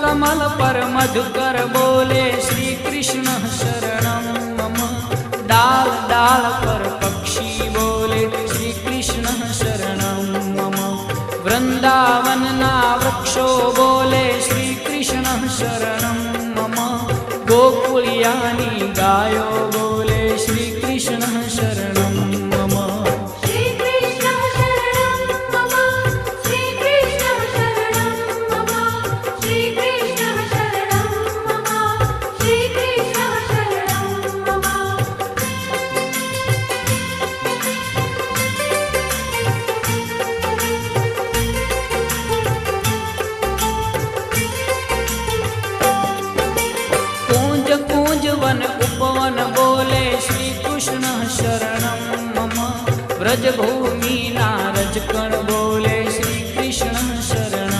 कमल पर मधुकर बोले श्री कृष्ण शरणं मम। डाल डाल पर पक्षी बोले श्री कृष्ण शरणं मम। वृंदावन ना वृक्षो बोले श्री कृष्ण शरणं मम। गोकुलियानी गायो बोले श्री कृष्ण शरणं मम। श्री कृष्ण शरणं मम। श्री कृष्ण शरणं मम। श्री कृष्ण शरणं मम। श्री कृष्ण शरणं मम। कूंज कूंज वन उपवन बोले श्री कृष्ण शरणं मम। व्रज भूमि नारज कण